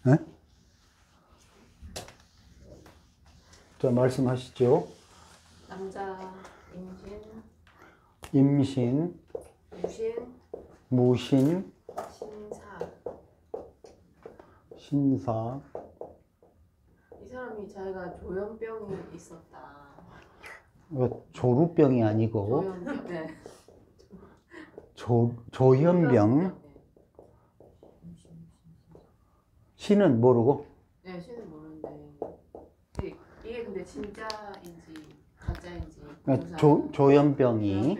네? 자, 말씀하시죠. 남자 임신, 임신, 무신, 무신, 신사. 신사. 이 사람이 자기가 조현병이 있었다. 조루병이 아니고 조현병. 네. 조현병. 신은 모르고. 네, 신은 모르는데. 이게 근데 진짜인지 가짜인지. 조현병이. 조현병이.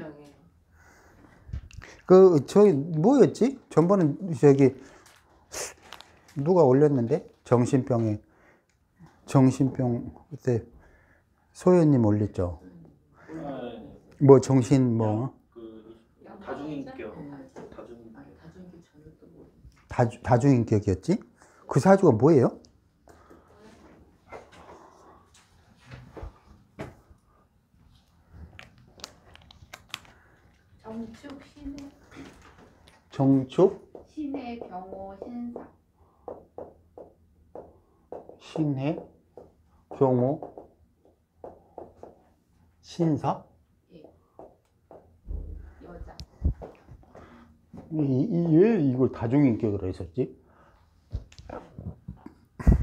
저기 뭐였지? 전번에 저기 누가 올렸는데 정신병 그때 소연님 올렸죠. 뭐 정신 뭐 다중인격. 다중인격이었지? 그 사주가 뭐예요? 정축 신의 정축 신의 경호 신사. 신해 경호 신사? 예. 여자. 왜 이걸 다중인격으로 했었지?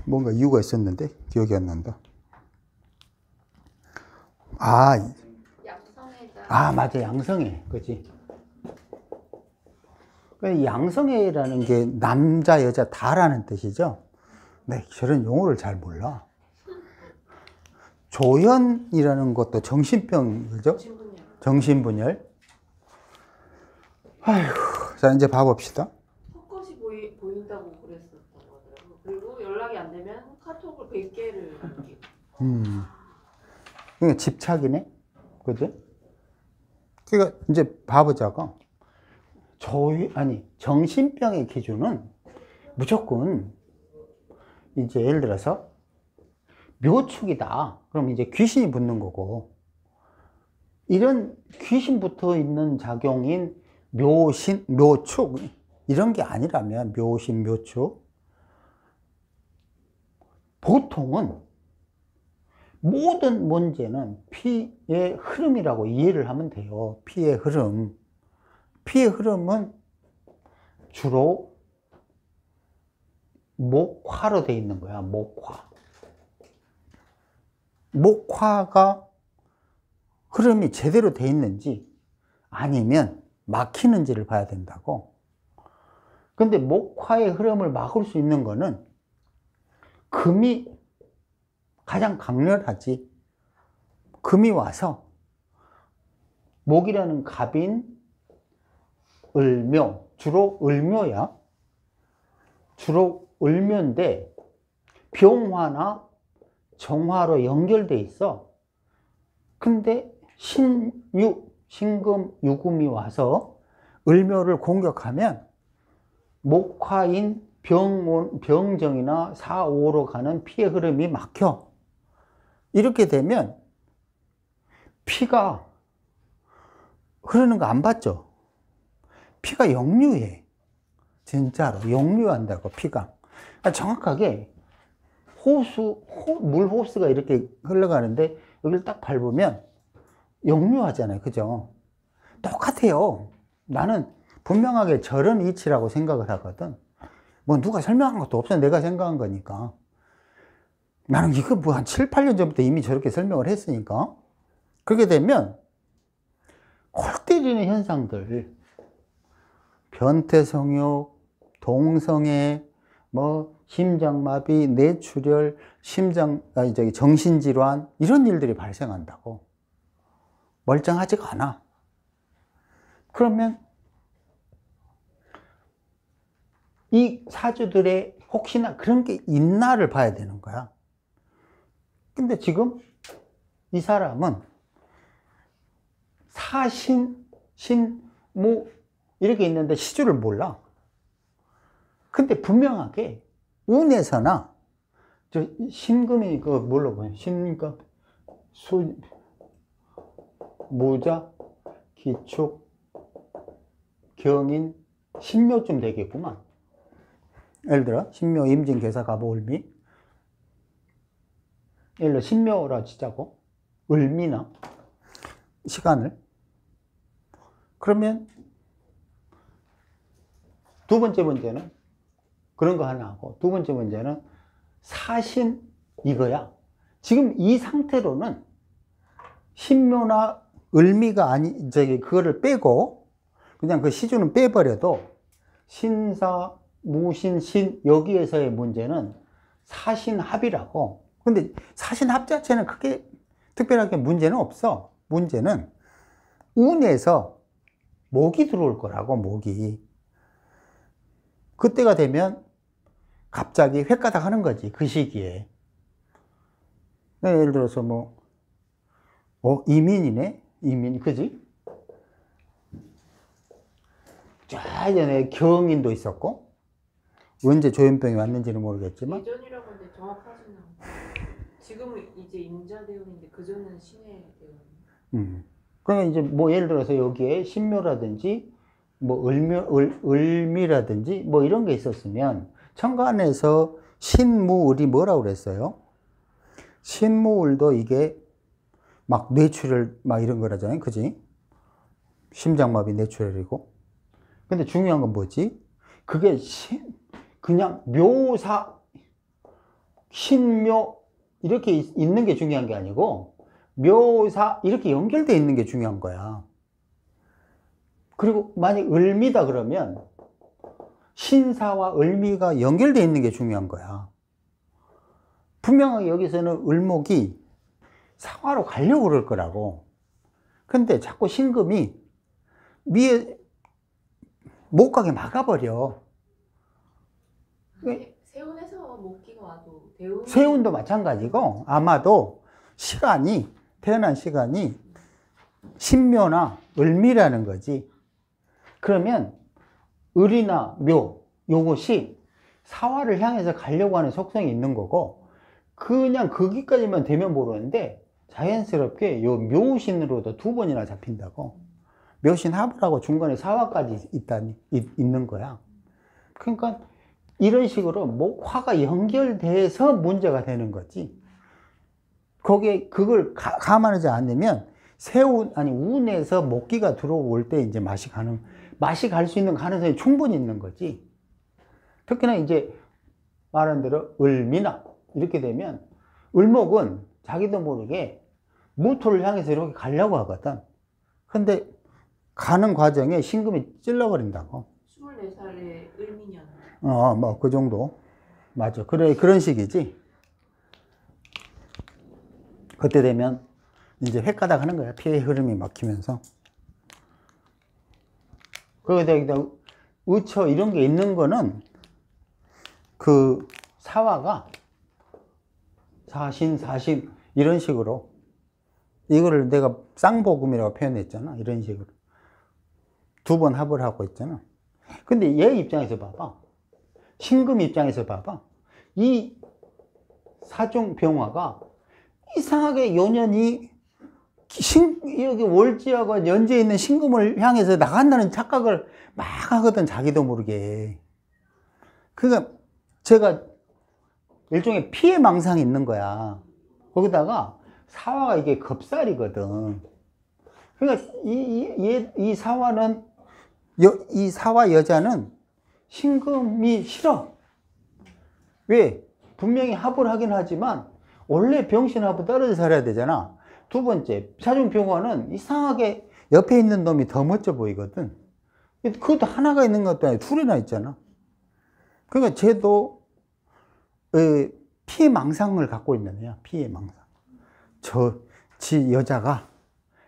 뭔가 이유가 있었는데 기억이 안 난다. 양성애자. 맞아. 양성애. 그치? 양성애라는 게 남자, 여자 다라는 뜻이죠? 네, 저런 용어를 잘 몰라. 조현이라는 것도 정신병, 그죠? 정신분열. 아휴, 자, 이제 봐봅시다. 헛것이 보인다고 그랬었던 거더라고요. 그리고 연락이 안 되면 카톡을 100개를 남기고. 그러니까 집착이네? 그죠? 그러니까 이제 봐보자고. 정신병의 기준은 무조건 이제 예를 들어서 묘축이다. 그럼 이제 귀신이 붙는 거고, 이런 귀신 붙어 있는 작용인 묘신, 묘축, 이런 게 아니라면 묘신, 묘축. 보통은 모든 문제는 피의 흐름이라고 이해를 하면 돼요. 피의 흐름. 피의 흐름은 주로 목화로 되어 있는 거야. 목화. 목화가 흐름이 제대로 되어 있는지 아니면 막히는지를 봐야 된다고. 근데 목화의 흐름을 막을 수 있는 거는 금이 가장 강렬하지. 금이 와서 목이라는 갑인 을묘, 주로 을묘야. 주로 을묘인데 병화나 정화로 연결돼 있어. 근데 신금, 유금이 와서 을묘를 공격하면 목화인 병정이나 사오로 가는 피의 흐름이 막혀. 이렇게 되면 피가 흐르는 거 안 봤죠? 피가 역류해. 진짜로 역류한다고, 피가. 정확하게 물 호스가 이렇게 흘러가는데 여기를 딱 밟으면 역류하잖아요. 그죠? 똑같아요. 나는 분명하게 저런 이치라고 생각을 하거든. 뭐 누가 설명한 것도 없어. 내가 생각한 거니까. 나는 이거 뭐 한 7, 8년 전부터 이미 저렇게 설명을 했으니까. 그렇게 되면 골 때리는 현상들, 변태성욕, 동성애, 뭐 심장마비, 뇌출혈, 정신질환, 이런 일들이 발생한다고. 멀쩡하지가 않아. 그러면 이 사주들의 혹시나 그런 게 있나를 봐야 되는 거야. 근데 지금 이 사람은 사신, 신무 이렇게 있는데 시주를 몰라. 근데 분명하게 운에서나 저 신금이 그 뭘로 봐요? 신금, 모자, 기축, 경인, 신묘쯤 되겠구만. 예를 들어 신묘, 임진, 괴사, 갑오, 을미. 예를 들어 신묘라 치자고 을미나 시간을. 그러면 두 번째 문제는 그런 거 하나 하고, 두 번째 문제는 사신 이거야. 지금 이 상태로는 신묘나 을미가 아니, 그거를 빼고, 그냥 그 시주는 빼버려도, 신사, 무신, 신, 여기에서의 문제는 사신합이라고. 근데 사신합 자체는 크게 특별하게 문제는 없어. 문제는 운에서 목이 들어올 거라고, 목이. 그때가 되면 갑자기 횟가닥 하는 거지, 그 시기에. 예를 들어서 뭐, 이민이네? 이민, 그지? 예전에 경인도 있었고, 언제 조현병이 왔는지는 모르겠지만. 예전이라고 하는데 정확하지는 않고. 지금은 이제 임자대운인데 그전에는 신해대운. 그러면 이제 뭐 예를 들어서 여기에 신묘라든지, 뭐 을미라든지, 뭐 이런 게 있었으면, 천간에서 신무을이 뭐라고 그랬어요? 신무을도 이게 막 뇌출혈 막 이런 거라잖아요. 그지? 심장마비 뇌출혈이고. 근데 중요한 건 뭐지? 그게 그냥 묘사, 신묘 이렇게 있는 게 중요한 게 아니고 묘사 이렇게 연결되어 있는 게 중요한 거야. 그리고 만약 을미다 그러면 신사와 을미가 연결되어 있는 게 중요한 거야. 분명하게 여기서는 을목이 사화로 가려고 그럴 거라고. 근데 자꾸 신금이 미에 못 가게 막아버려. 세운에서 목기가 와도 대운. 세운도 마찬가지고 아마도 시간이, 태어난 시간이 신묘나 을미라는 거지. 그러면 을이나 묘, 요것이 사화를 향해서 가려고 하는 속성이 있는 거고, 그냥 거기까지만 되면 모르는데 자연스럽게 요 묘신으로도 두 번이나 잡힌다고. 묘신 합을 하고 중간에 사화까지 있는 거야. 그러니까 이런 식으로 목화가 연결돼서 문제가 되는 거지. 거기에 그걸 감안하지 않으면 운에서 목기가 들어올 때 이제 맛이 갈 수 있는 가능성이 충분히 있는 거지. 특히나 이제 말한 대로 을미나 이렇게 되면 을목은 자기도 모르게 무토를 향해서 이렇게 가려고 하거든. 근데 가는 과정에 신금이 찔러버린다고. 24살에 을미년. 뭐 그 정도. 맞아. 그래, 그런 식이지. 그때 되면 이제 횟가닥 하는 거야. 피의 흐름이 막히면서. 거기다 의처 이런 게 있는 거는 그 사화가 사신 이런 식으로, 이거를 내가 쌍복음이라고 표현했잖아. 이런 식으로 두 번 합을 하고 있잖아. 근데 얘 입장에서 봐봐. 신금 입장에서 봐봐. 이 사중병화가 이상하게 요년이 여기 월지하고 연지에 있는 신금을 향해서 나간다는 착각을 막 하거든, 자기도 모르게. 그러니까 제가 일종의 피해 망상이 있는 거야. 거기다가 사화가 이게 겁살이거든. 그러니까 이 사화는, 이 사화 여자는 신금이 싫어. 왜? 분명히 합을 하긴 하지만 원래 병신하고 떨어져 살아야 되잖아. 두 번째, 사중병화는 이상하게 옆에 있는 놈이 더 멋져 보이거든. 그것도 하나가 있는 것도 아니고 둘이나 있잖아. 그러니까 쟤도 피해 망상을 갖고 있는 애야. 피해 망상. 지 여자가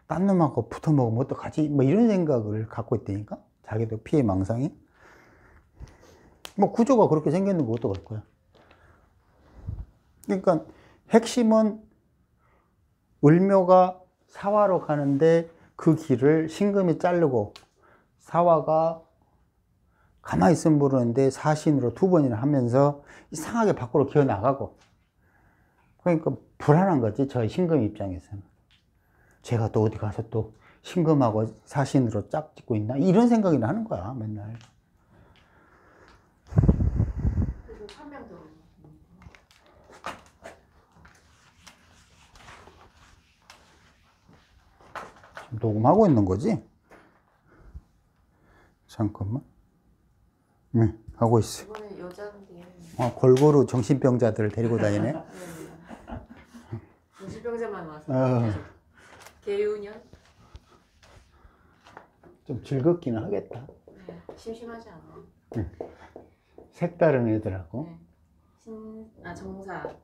딴 놈하고 붙어 먹으면 어떡하지? 뭐 이런 생각을 갖고 있다니까. 자기도 피해 망상이. 뭐 구조가 그렇게 생겼는 거 어떡할 거야. 그러니까 핵심은 을묘가 사화로 가는데 그 길을 신금이 자르고 사화가 가만히 있으면 모르는데 사신으로 두 번이나 하면서 이상하게 밖으로 기어 나가고. 그러니까 불안한 거지, 저희 신금 입장에서는. 제가 또 어디 가서 또 신금하고 사신으로 짝 짓고 있나? 이런 생각이 나는 거야, 맨날. 한 명 더. 지금 녹음하고 있는 거지? 잠깐만. 네, 하고 있어. 이번에 여자인데. 골고루 정신병자들을 데리고 다니네. 네. 정신병자만 와서. 어. 개유년? 좀 즐겁기는 하겠다. 네. 심심하지 않아요. 색다른 애들하고. 네. 정사,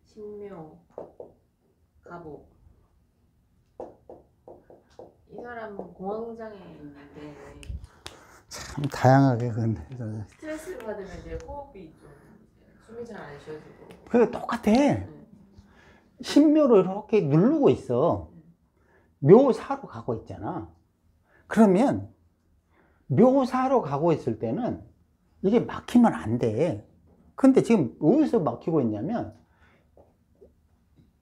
신묘, 가복. 이 사람은 공황장애 있는데 참 다양하게 근데. 스트레스를 받으면 이제 호흡이 좀 숨이 잘 안 쉬어지고. 그게 똑같아. 신묘로 이렇게 누르고 있어. 묘사로 가고 있잖아. 그러면 묘사로 가고 있을 때는 이게 막히면 안 돼. 근데 지금 어디서 막히고 있냐면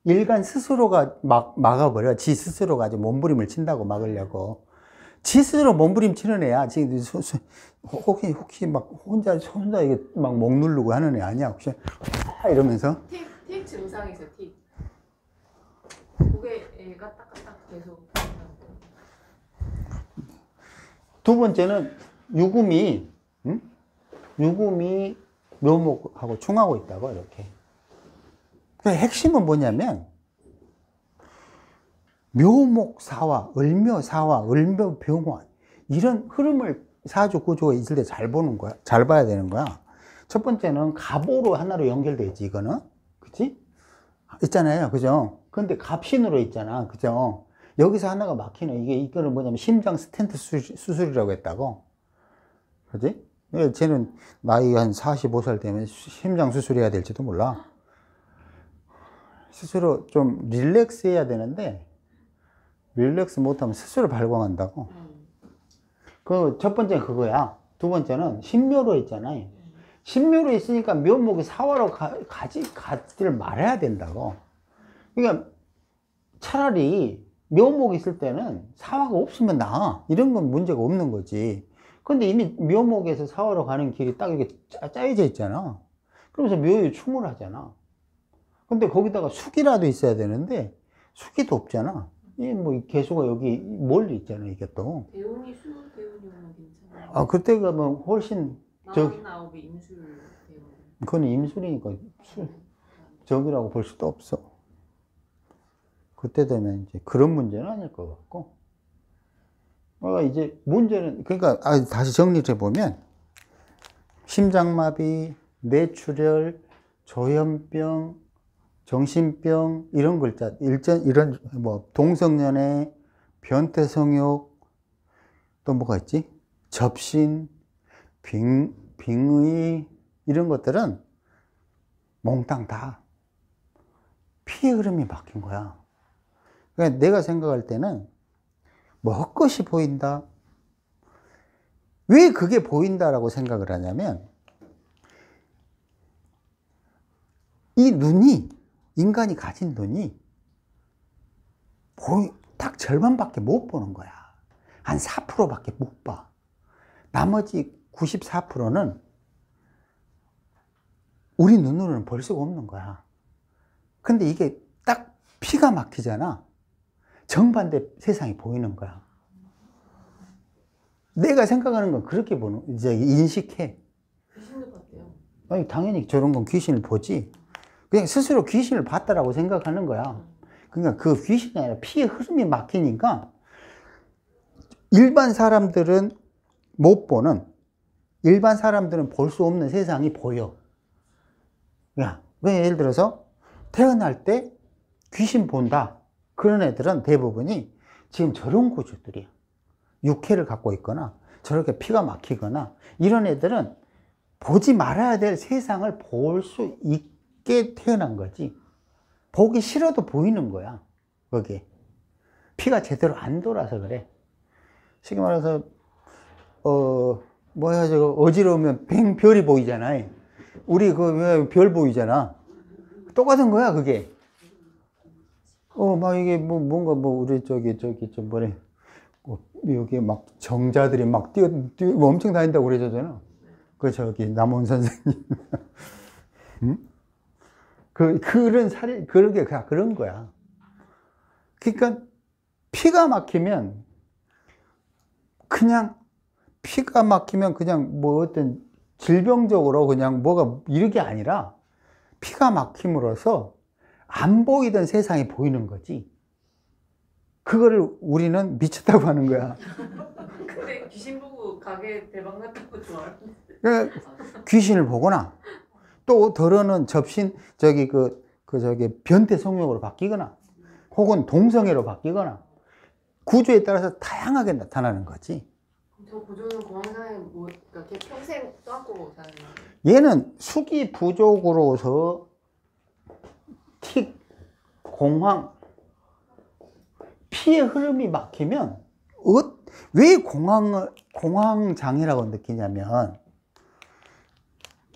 일간 스스로가 막아버려. 지 스스로가 이제 몸부림을 친다고 막으려고. 지 스스로 몸부림 치는 애야. 지금 혹시 막 혼자 이게 막 목 누르고 하는 애 아니야? 혹시 이러면서. 틱 증상이 있어요. 틱. 그게 애가 딱딱딱 계속. 두 번째는 유금이 묘목하고 충하고 있다고 이렇게. 그 핵심은 뭐냐면 묘목사화, 을묘사화, 을묘병화 이런 흐름을 사주 구조가 있을 때 잘 보는 거야. 잘 봐야 되는 거야. 첫 번째는 갑오로 하나로 연결돼 있지 이거는, 그치? 있잖아요, 그죠? 근데 갑신으로 있잖아, 그죠? 여기서 하나가 막히네. 이거는 뭐냐면 심장 스텐트 수술이라고 했다고. 그지? 쟤는 나이 한 45살 되면 심장 수술해야 될지도 몰라. 스스로 좀 릴렉스 해야 되는데, 릴렉스 못하면 스스로 발광한다고. 그 첫 번째 그거야. 두 번째는 신묘로 있잖아요. 신묘로 있으니까 묘목이 사화로 가지를 말아야 된다고. 그러니까 차라리 묘목이 있을 때는 사화가 없으면 나아. 이런 건 문제가 없는 거지. 근데 이미 묘목에서 사화로 가는 길이 딱 이렇게 짜여져 있잖아. 그러면서 묘에 충을 하잖아. 근데 거기다가 숙이라도 있어야 되는데 숙이도 없잖아. 이 뭐 개수가 여기 멀리 있잖아, 이게 또. 대운이 대운이면 괜찮아요. 아, 그때가 뭐 훨씬 나옵이 임술 대운. 그건 임술이니까 적이라고 볼 수도 없어. 그때 되면 이제 그런 문제는 아닐 것 같고. 이제 문제는, 그러니까, 다시 정리해 보면, 심장마비, 뇌출혈, 조현병, 정신병, 이런 글자, 이런, 동성연애, 변태성욕, 또 뭐가 있지? 접신, 빙의, 이런 것들은 몽땅 다 피의 흐름이 막힌 거야. 그러니까 내가 생각할 때는 뭐 헛것이 보인다. 왜 그게 보인다라고 생각을 하냐면 이 눈이, 인간이 가진 눈이 딱 절반밖에 못 보는 거야. 한 4%밖에 못 봐. 나머지 94%는 우리 눈으로는 볼 수가 없는 거야. 근데 이게 딱 피가 막히잖아. 정반대 세상이 보이는 거야. 내가 생각하는 건 그렇게 이제 인식해. 귀신도 봤대요. 아니, 당연히 저런 건 귀신을 보지. 그냥 스스로 귀신을 봤다라고 생각하는 거야. 그러니까 그 귀신이 아니라 피의 흐름이 막히니까 일반 사람들은 못 보는, 일반 사람들은 볼 수 없는 세상이 보여. 예를 들어서 태어날 때 귀신 본다. 그런 애들은 대부분이 지금 저런 구조들이야. 육해를 갖고 있거나 저렇게 피가 막히거나 이런 애들은 보지 말아야 될 세상을 볼 수 있게 태어난 거지. 보기 싫어도 보이는 거야. 거기에 피가 제대로 안 돌아서 그래. 쉽게 말해서 저거 어지러우면 별이 보이잖아요. 우리 별 보이잖아. 똑같은 거야, 그게. 막 이게 뭔가 우리 좀 뭐래. 여기 막 정자들이 막 뛰어 엄청 다닌다고 그러잖아. 그 저기 남원 선생님. 응? 그런 사례, 그런 게 그런 거야. 그러니까 피가 막히면 그냥 뭐 어떤 질병적으로 그냥 뭐가 이런 게 아니라 피가 막힘으로써 안 보이던 세상이 보이는 거지. 그거를 우리는 미쳤다고 하는 거야. 근데 귀신 보고 가게 대박 났다고 좋아하는데. 그러니까 귀신을 보거나 또 더러는 접신 저기 저기 변태 성욕으로 바뀌거나 혹은 동성애로 바뀌거나 구조에 따라서 다양하게 나타나는 거지. 저 구조는 공황장애 뭐 이렇게 평생 떠안고 사는 거예요? 얘는 수기 부족으로서 틱, 공황, 피의 흐름이 막히면 왜 공황장애라고 느끼냐면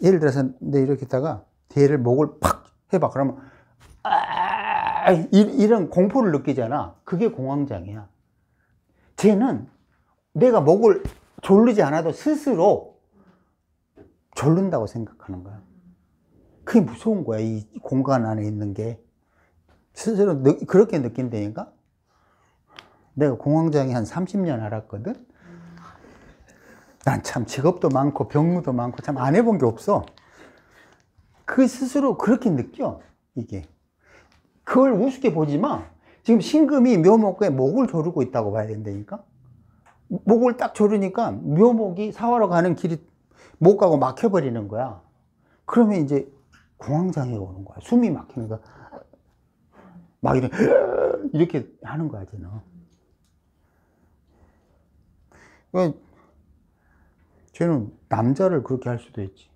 예를 들어서 내 이렇게 있다가 대를 목을 팍 해봐. 그러면 이런 공포를 느끼잖아. 그게 공황장애야. 쟤는 내가 목을 조르지 않아도 스스로 졸른다고 생각하는 거야. 그게 무서운 거야. 이 공간 안에 있는 게 스스로 그렇게 느낀다니까. 내가 공황장애 한 30년 알았거든. 난 참 직업도 많고 병무도 많고 참 안 해본 게 없어. 그 스스로 그렇게 느껴. 이게 그걸 우습게 보지 마. 지금 신금이 묘목에 목을 조르고 있다고 봐야 된다니까. 목을 딱 조르니까 묘목이 사화로 가는 길이 못 가고 막혀버리는 거야. 그러면 이제 공황장애가 오는 거야. 숨이 막히는 거야. 막 이렇게 하는 거야, 쟤는. 쟤는 남자를 그렇게 할 수도 있지.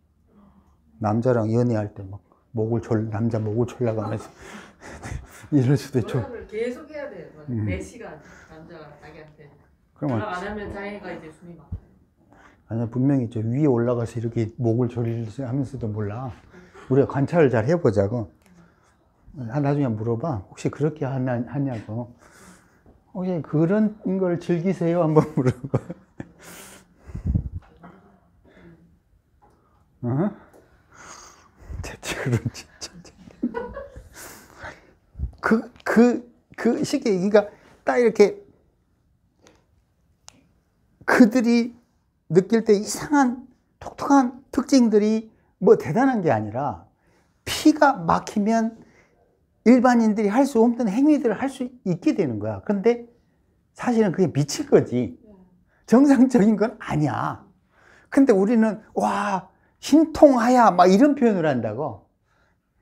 남자랑 연애할 때 막 남자 목을 졸라가면서 이럴 수도 있죠. 연락을 계속 해야 돼요. 4시간 남자가 자기한테. 그러면 연락 안 하면 자기가 이제 숨이 막혀요. 아니야, 분명히 저 위에 올라가서 이렇게 목을 조리면서도 몰라. 우리가 관찰을 잘 해보자고. 나중에 물어봐. 혹시 그렇게 하냐고. 혹시 그런 걸 즐기세요? 한번 물어봐. 어? 대체로 진짜. 그 시기에, 그러니까 딱 이렇게 그들이 느낄 때 이상한 독특한 특징들이 뭐 대단한 게 아니라 피가 막히면 일반인들이 할 수 없는 행위들을 할 수 있게 되는 거야. 그런데 사실은 그게 미친 거지. 정상적인 건 아니야. 근데 우리는 와 신통하야 막 이런 표현을 한다고.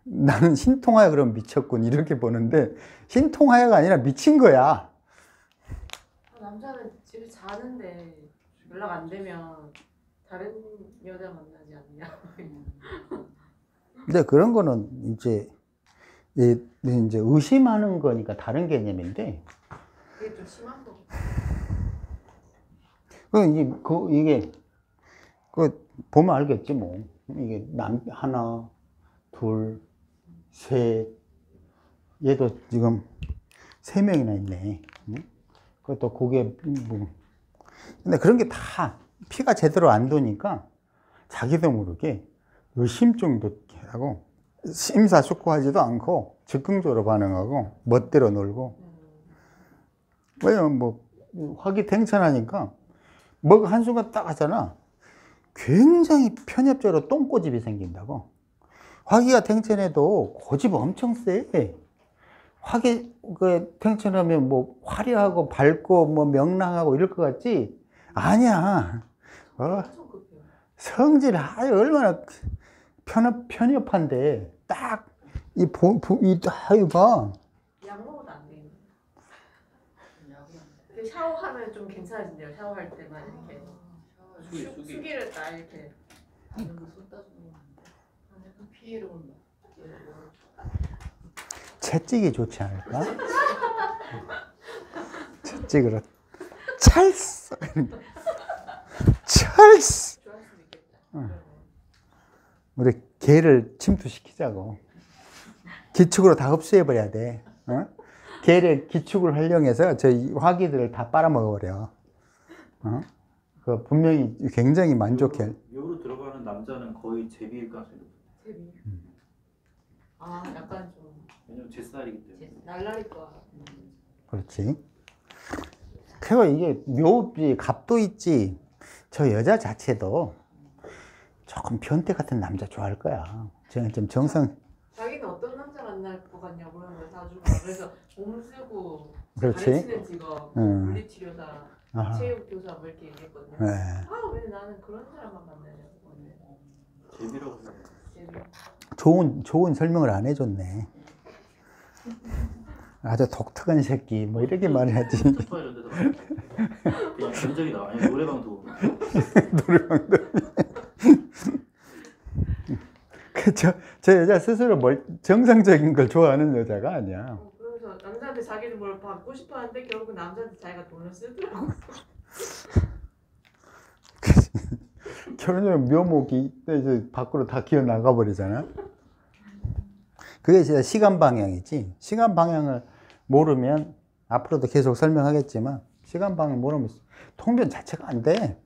나는 신통하야 그러면 미쳤군 이렇게 보는데 신통하야가 아니라 미친 거야. 남자는 집에 자는데 연락 안 되면 다른 여자 만나지 않냐? 근데 그런 거는 이제 의심하는 거니까 다른 개념인데. 그게 좀 심한 거. 이게 보면 알겠지 뭐. 이게 하나, 둘, 셋. 얘도 지금 3명이나 있네. 그것도 그게 뭐. 근데 그런 게 다 피가 제대로 안 도니까 자기도 모르게 의심증도 하고 심사숙고하지도 않고 즉흥적으로 반응하고 멋대로 놀고. 왜냐면 뭐 화기탱천하니까 뭐가 한순간 딱 하잖아. 굉장히 편협적으로 똥꼬집이 생긴다고. 화기가 탱천해도 고집 엄청 세. 탱천하면 뭐 화려하고 밝고 뭐 명랑하고 이럴 것 같지? 아니야. 성질 얼마나 편협한데 딱 봐. 약 먹어도 안 돼. 샤워하면 좀 괜찮아진대요. 샤워할 때만 이렇게 수기를 딱 이렇게. 피해를 온다. 채찍이 좋지 않을까? 채찍으로 찰스 찰스. 좋아할 수도 있겠다. 우리 개를 침투시키자고. 기축으로 다 흡수해버려야 돼. 어? 개의 기축을 활용해서 저희 화기들을 다 빨아먹어버려. 어? 그 분명히 굉장히 만족해. 묘로 들어가는 남자는 거의 제비일 가능성이 높아요. 제비. 아 약간 좀 왜냐면 제 스타일이기 때문에. 날라리과. 그렇지. 그리고 이게 묘비 갑도 있지. 저 여자 자체도 조금 변태 같은 남자 좋아할 거야. 저는 좀 정상. 자기는 어떤 남자 만날 것 같냐고 하는 걸 사주고 그래서 몸 쓰고 그렇지. 가르치는 직업, 응. 물리치료사, 아하. 체육교사 뭐 이렇게 얘기했거든요. 네. 아 왜 나는 그런 사람만 만나냐고. 제비라고 생각해요. 제비. 좋은 설명을 안 해줬네. 아주 독특한 새끼, 뭐 이렇게 말해야지. 스토파 이런 데서 그냥 감정이 나와. 아니 노래방도 저 여자 스스로 정상적인 걸 좋아하는 여자가 아니야. 그래서 남자한테 자기는 뭘 받고 싶어 하는데 결국 남자한테 자기가 돈을 쓰더라고. 결혼하면 묘목이 이제 밖으로 다 기어 나가 버리잖아. 그게 진짜 시간 방향이지. 시간 방향을 모르면 앞으로도 계속 설명하겠지만 시간 방향 모르면 통변 자체가 안 돼.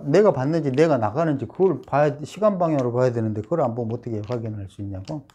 내가 봤는지 내가 나가는지 그걸 봐야 시간 방향으로 봐야 되는데 그걸 안 보면 어떻게 확인할 수 있냐고.